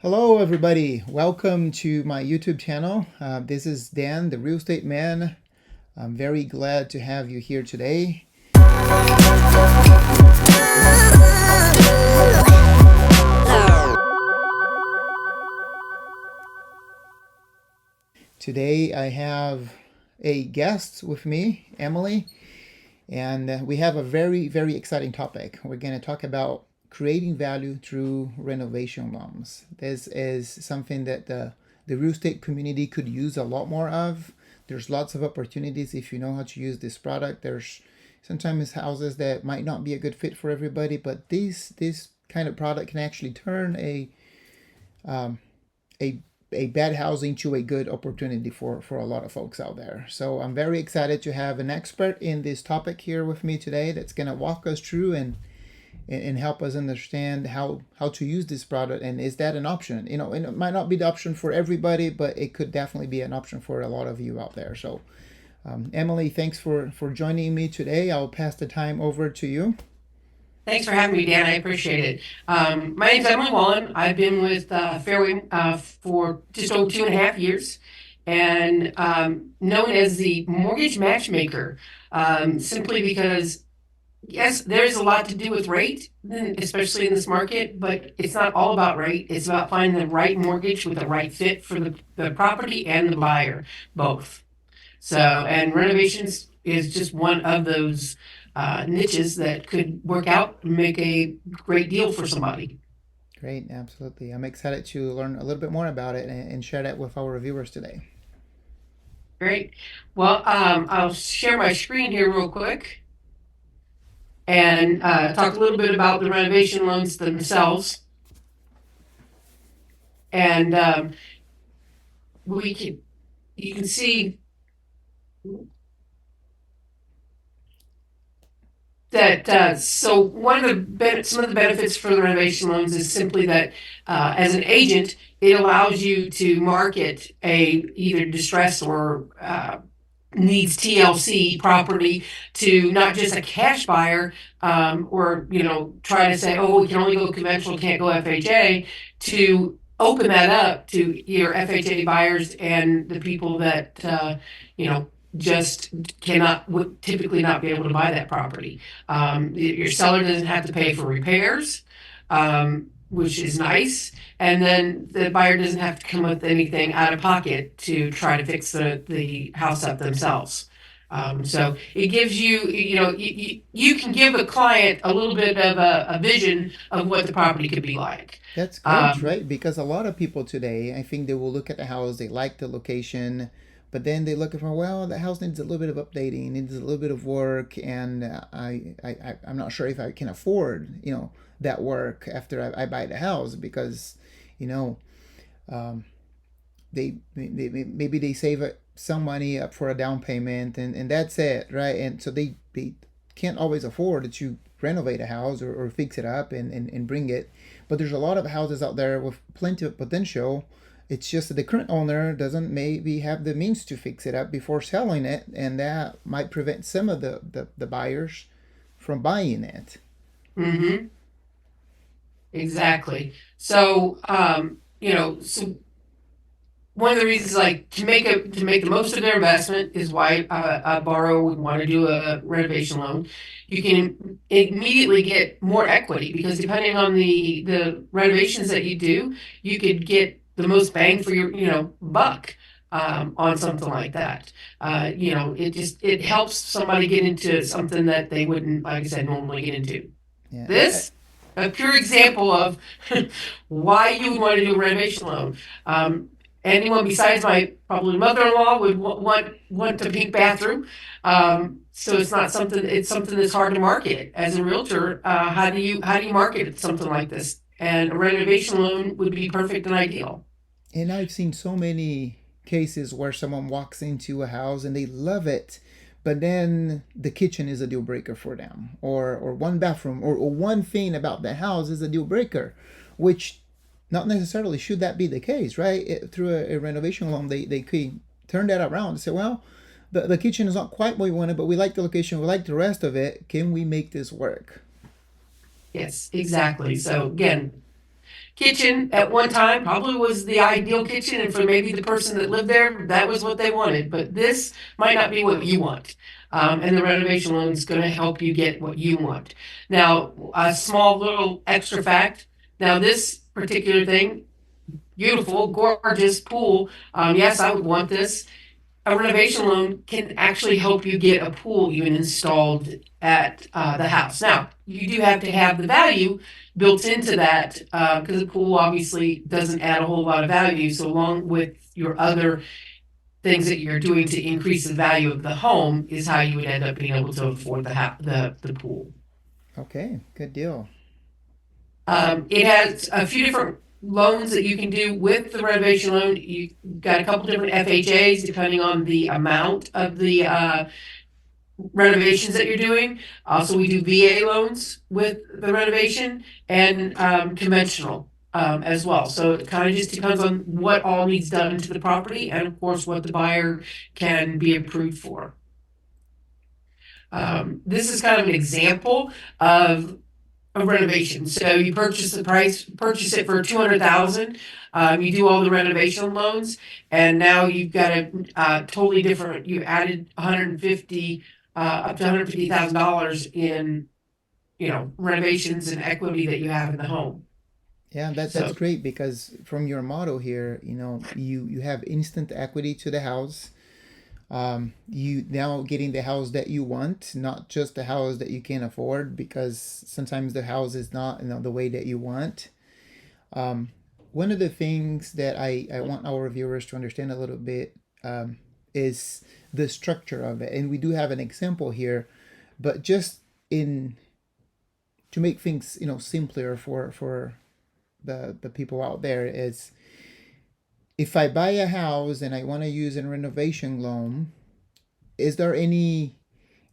Hello, everybody. Welcome to my YouTube channel. This is Dan, the real estate man. I'm very glad to have you here today. Today, I have a guest with me, Emily, and we have a very exciting topic. We're going to talk about creating value through renovation loans. This is something that the real estate community could use a lot more of. There's lots of opportunities if you know how to use this product. There's sometimes houses that might not be a good fit for everybody, but this kind of product can actually turn a a bad house into a good opportunity for a lot of folks out there. So I'm very excited to have an expert in this topic here with me today that's going to walk us through and help us understand how to use this product, and is that an option. And it might not be the option for everybody, but it could definitely be an option for a lot of you out there. So Emily, thanks for joining me today. I'll pass the time over to you. Thanks for having me, Dan. I appreciate it. My name's Emily Wallen. I've been with Fairway for just over 2.5 years, and known as the mortgage matchmaker, simply because, yes, there's a lot to do with rate, especially in this market, but it's not all about rate. It's about finding the right mortgage with the right fit for the property and the buyer, both. So, and renovations is just one of those niches that could work out and make a great deal for somebody. Great, absolutely. I'm excited to learn a little bit more about it and share that with our viewers today. Great. Well, I'll share my screen here real quick and talk a little bit about the renovation loans themselves. And you can see that so one of some of the benefits for the renovation loans is simply that as an agent, it allows you to market a either distressed or needs TLC property to not just a cash buyer, or try to say, oh, we can only go conventional, can't go FHA, to open that up to your FHA buyers and the people that you know just cannot would typically not be able to buy that property. Your seller doesn't have to pay for repairs, which is nice, and then the buyer doesn't have to come with anything out of pocket to try to fix the house up themselves. So it gives you can give a client a little bit of a vision of what the property could be like. That's great, Um, right? Because a lot of people today, I think they will look at the house, they like the location, but then they look for, well, the house needs a little bit of updating, needs a little bit of work, and I'm not sure if I can afford, that work after I buy the house because, you know, um, they maybe they save some money up for a down payment, and that's it, right? And so they can't always afford to renovate a house or fix it up and bring it. But there's a lot of houses out there with plenty of potential. It's just that the current owner doesn't maybe have the means to fix it up before selling it, and that might prevent some of the buyers from buying it. mhm, exactly. So so one of the reasons, like, to make the most of their investment is why a borrower would want to do a renovation loan. You can immediately get more equity because depending on the renovations that you do, you could get the most bang for your buck on something like that. It helps somebody get into something that they wouldn't, like I said, normally get into. Yeah, This a pure example of why you would want to do a renovation loan. Um, Anyone besides my probably mother-in-law would want a pink bathroom. So it's not something. It's something that's hard to market as a realtor. How do you market something like this? And a renovation loan would be perfect and ideal. and I've seen so many cases where someone walks into a house and they love it, but then the kitchen is a deal breaker for them, or one bathroom, or one thing about the house is a deal breaker, which not necessarily should that be the case, right? Through a renovation loan, they could turn that around and say, well, the kitchen is not quite what we wanted, but we like the location, we like the rest of it. Can we make this work? Yes, exactly. So again, kitchen at one time probably was the ideal kitchen, and for maybe the person that lived there, that was what they wanted. But this might not be what you want. And the renovation loan is going to help you get what you want. Now, a small little extra fact. Now, this particular thing, beautiful, gorgeous pool. Yes, I would want this. A renovation loan can actually help you get a pool even installed at the house. Now, you do have to have the value built into that because the pool obviously doesn't add a whole lot of value. So, along with your other things that you're doing to increase the value of the home, is how you would end up being able to afford the pool. Okay, good deal. It has a few different loans that you can do with the renovation loan. You've got a couple different FHAs depending on the amount of the renovations that you're doing. Also, we do VA loans with the renovation and conventional as well. So it kind of just depends on what all needs done to the property and, of course, what the buyer can be approved for. This is kind of an example of a renovation. So you purchase it for 200,000. You do all the renovation loans, and now you've got a totally different. You added 150 up to $150,000 in renovations and equity that you have in the home. Yeah, that's So great because from your model here, you have instant equity to the house. You now getting the house that you want, not just the house that you can afford, because sometimes the house is not the way that you want. Um, One of the things that I want our viewers to understand a little bit is the structure of it, and we do have an example here, but just in to make things simpler for the people out there is if I buy a house and I want to use a renovation loan, is there any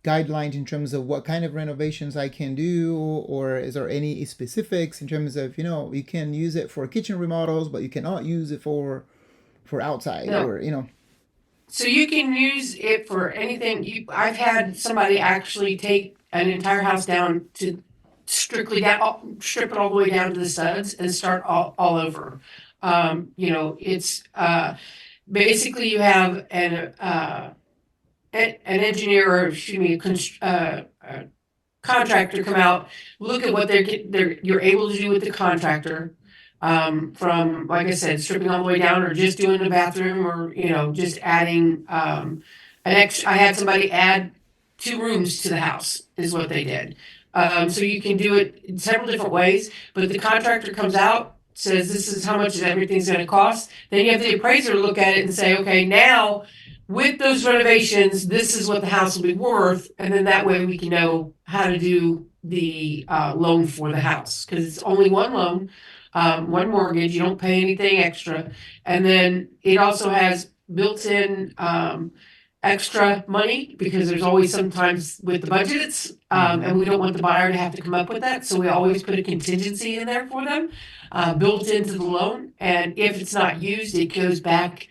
guidelines in terms of what kind of renovations I can do, or is there any specifics in terms of you can use it for kitchen remodels, but you cannot use it for outside, no, or so you can use it for anything. I've had somebody actually take an entire house down to strictly down, strip it all the way down to the studs and start all over. It's basically you have an engineer or excuse me, contractor come out, look at what you're able to do with the contractor. From like I said, stripping all the way down, or just doing the bathroom, or just adding an extra. I had somebody add 2 rooms to the house, is what they did. So you can do it in several different ways, but the contractor comes out, says this is how much everything's going to cost. Then you have the appraiser look at it and say, okay, now with those renovations, this is what the house will be worth, and then that way we can know how to do the loan for the house, because it's only one loan, one mortgage. You don't pay anything extra, and then it also has built-in extra money because there's always sometimes with the budgets, mm-hmm. and we don't want the buyer to have to come up with that, so we always put a contingency in there for them, built into the loan, and if it's not used, it goes back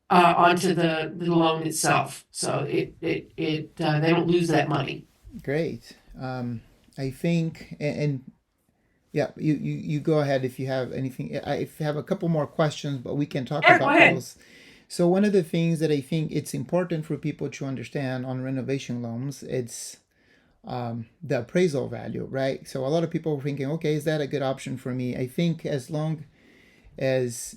onto the loan itself. So it they don't lose that money. Great. I think, and yeah, you go ahead if you have anything. I have a couple more questions, but we can talk Yeah, go about ahead. those. So one of the things that I think it's important for people to understand on renovation loans, it's the appraisal value, right? So a lot of people are thinking, okay, is that a good option for me? I think as long as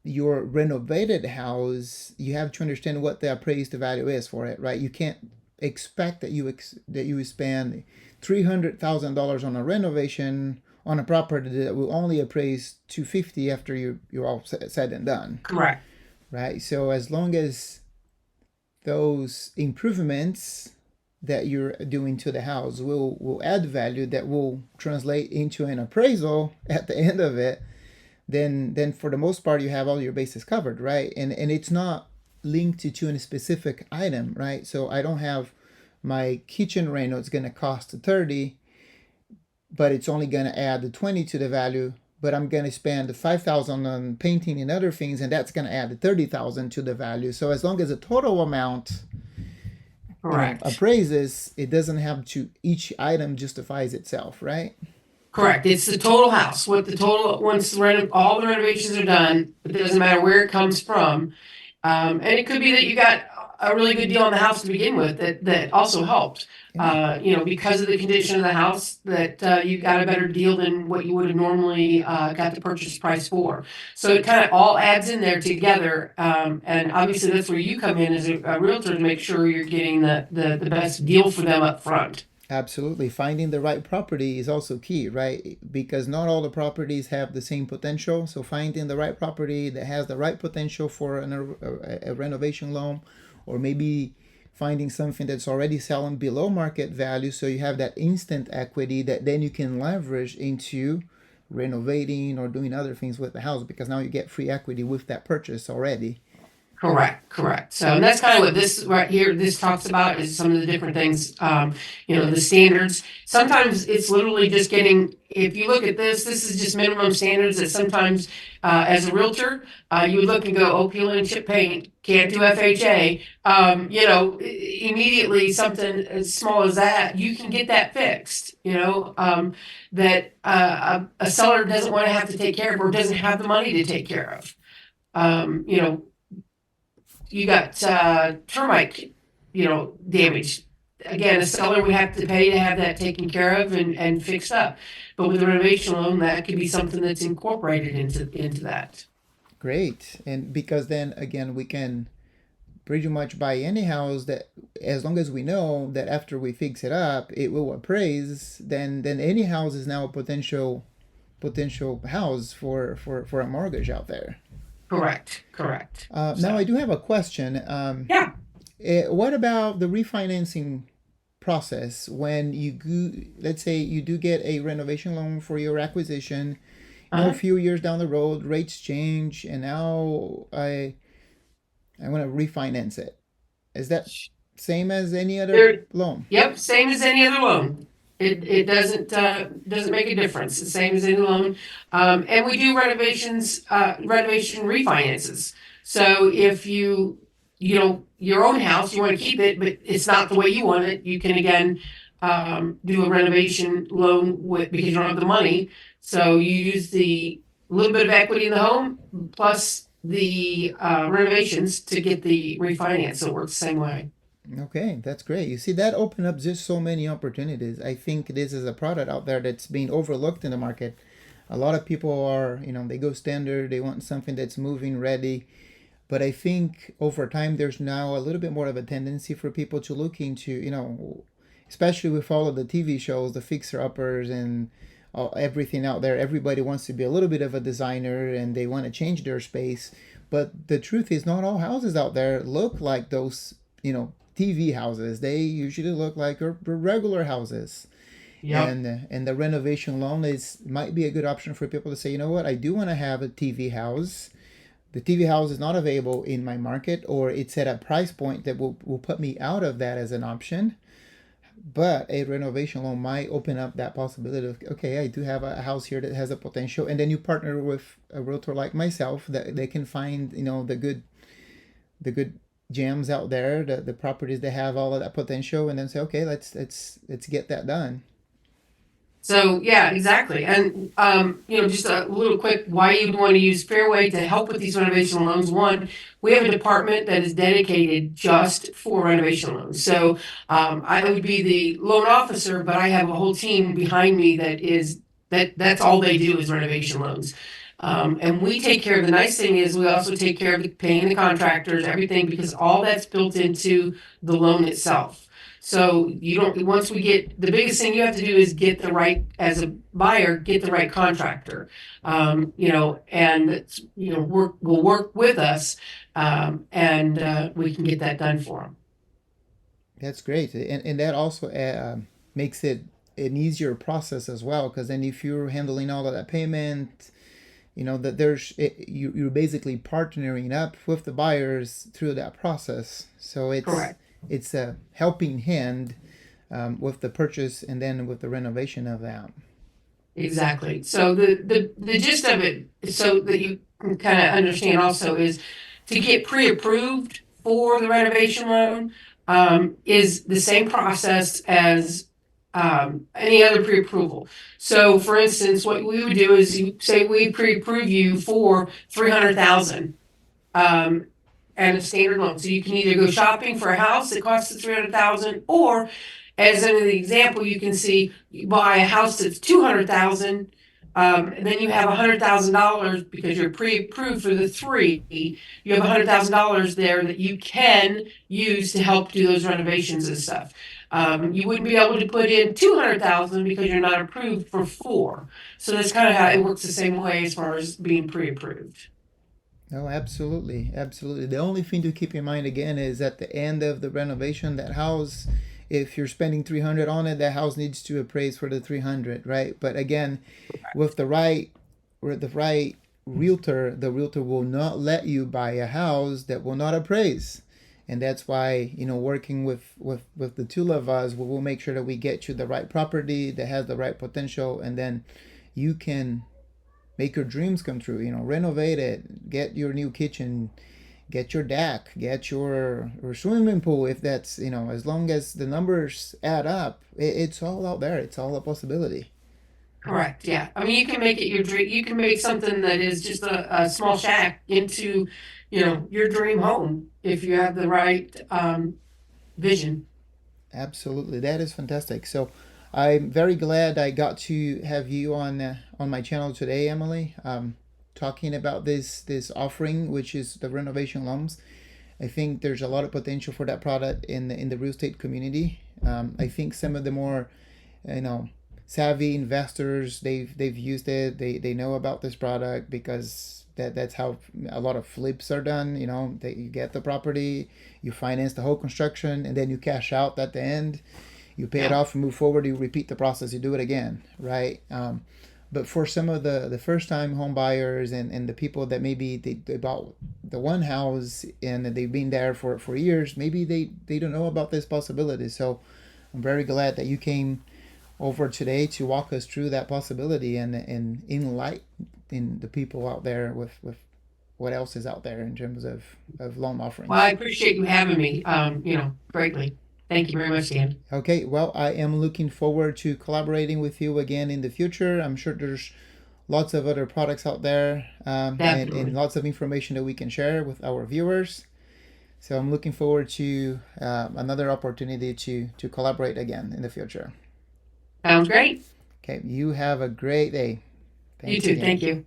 your renovated house, you have to understand what the appraised value is for it, right? You can't expect that you spend $300,000 on a renovation on a property that will only appraise 250 after you're all said and done, Correct. right? So as long as those improvements that you're doing to the house will add value that will translate into an appraisal at the end of it, then for the most part you have all your bases covered, right? And it's not linked to a specific item, right? So I don't have my kitchen reno, it's going to cost 30, but it's only going to add the 20 to the value, but I'm going to spend the 5,000 on painting and other things, and that's going to add the 30,000 to the value. So as long as the total amount Correct. appraises, it doesn't have to, each item justifies itself, right? Correct. It's the total house. What the total once all the renovations are done, it doesn't matter where it comes from. And it could be that you got a really good deal on the house to begin with that also helped. Yeah. Because of the condition of the house, that you got a better deal than what you would have normally got the purchase price for. So it kind of all adds in there together. And obviously, that's where you come in as a realtor to make sure you're getting the best deal for them up front. Absolutely. Finding the right property is also key, right? Because not all the properties have the same potential. So finding the right property that has the right potential for a renovation loan, or maybe finding something that's already selling below market value, so you have that instant equity that then you can leverage into renovating or doing other things with the house, because now you get free equity with that purchase already. Correct, correct. So, and that's kind of what this right here, this talks about is some of the different things, the standards. Sometimes it's literally just getting, if you look at this is just minimum standards that sometimes, as a realtor, you would look and go, oh, peel and chip paint, can't do FHA. Immediately something as small as that, you can get that fixed, that a seller doesn't want to have to take care of or doesn't have the money to take care of. Um, you know, you got termite, damage. Again, a seller would have to pay to have that taken care of and fixed up. But with a renovation loan, that could be something that's incorporated into that. Great. And because then again, we can pretty much buy any house that, as long as we know that after we fix it up it will appraise, then any house is now a potential house for a mortgage out there. Correct, correct. Now So I do have a question. yeah. What about the refinancing process when let's say you do get a renovation loan for your acquisition, a Uh-huh. few years down the road rates change and now I want to refinance it. Is that same as any other There, loan? yep, same as any other loan. It doesn't make a difference. The same as any loan. And we do renovation refinances. So if your own house, you want to keep it, but it's not the way you want it, you can again do a renovation loan because you don't have the money. So you use the little bit of equity in the home plus the renovations to get the refinance. So it works the same way. Okay, that's great. You see, that opened up just so many opportunities. I think this is a product out there that's being overlooked in the market. A lot of people are, they go standard, they want something that's moving ready. But I think over time, there's now a little bit more of a tendency for people to look into, especially with all of the TV shows, the fixer uppers and everything out there. Everybody wants to be a little bit of a designer and they want to change their space. But the truth is, not all houses out there look like those, TV houses. They usually look like regular houses. Yep. And the renovation loan might be a good option for people to say, you know what, I do want to have a TV house. The TV house is not available in my market, or it's at a price point that will put me out of that as an option. But a renovation loan might open up that possibility of, okay, I do have a house here that has a potential. And then you partner with a realtor like myself that they can find, the good gems out there, the properties that have all of that potential, and then say, okay, let's get that done. So yeah, exactly. And just a little quick why you'd want to use Fairway to help with these renovation loans. One, we have a department that is dedicated just for renovation loans. So I would be the loan officer, but I have a whole team behind me that's all they do is renovation loans. And we take care of the nice thing is we also take care of paying the contractors, everything, because all that's built into the loan itself. So you don't, once we get, the biggest thing you have to do is get the right, as a buyer, get the right contractor. And, will work with us, and we can get that done for them. That's great, and that also makes it an easier process as well. Because then if you're handling all of that payment, that you're basically partnering up with the buyers through that process. So Correct. it's a helping hand with the purchase and then with the renovation of that. Exactly. So the gist of it, so that you can kind of understand also, is to get pre-approved for the renovation loan, is the same process as any other pre-approval. So, for instance, what we would do is say we pre-approve you for 300,000. Um, and a standard loan. So you can either go shopping for a house that costs 300,000, or as an example, you can see you buy a house that's 200,000. And then you have $100,000 because you're pre-approved for the three. You have $100,000 there that you can use to help do those renovations and stuff. You wouldn't be able to put in 200,000 because you're not approved for four. So that's kind of how it works the same way as far as being pre-approved. No, absolutely, absolutely. The only thing to keep in mind again is at the end of the renovation, that house, if you're spending 300 on it, that house needs to appraise for the 300, right? But again, with the right realtor, the realtor will not let you buy a house that will not appraise. And that's why, working with the two of us, we will make sure that we get you the right property that has the right potential, and then you can make your dreams come true. Renovate it, get your new kitchen, get your deck, get your swimming pool. If that's, as long as the numbers add up, it's all out there. It's all a possibility. Correct. Yeah. I mean, you can make it your dream. You can make something that is just a small shack into, your dream home if you have the right vision. Absolutely, that is fantastic. So, I'm very glad I got to have you on my channel today, Emily. Talking about this offering, which is the renovation loans. I think there's a lot of potential for that product in the real estate community. I think some of the more, you know, savvy investors, they've used it. They know about this product because that's how a lot of flips are done. That you get the property, you finance the whole construction, and then you cash out at the end. You pay it Yeah. off and move forward. You repeat the process. You do it again, right? But for some of the first time home buyers, and the people that maybe they bought the one house and they've been there for years, maybe they don't know about this possibility. So I'm very glad that you came over today to walk us through that possibility, and enlighten the people out there with what else is out there in terms of loan Well, I offerings. appreciate you having me, greatly. Thank you very much, Dan. Okay, well, I am looking forward to collaborating with you again in the future. I'm sure there's lots of other products out there, and Definitely. lots of information that we can share with our viewers. So I'm looking forward to another opportunity to collaborate again in the future. Sounds great. Okay, you have a great day. You Thanks too. again. Thank you.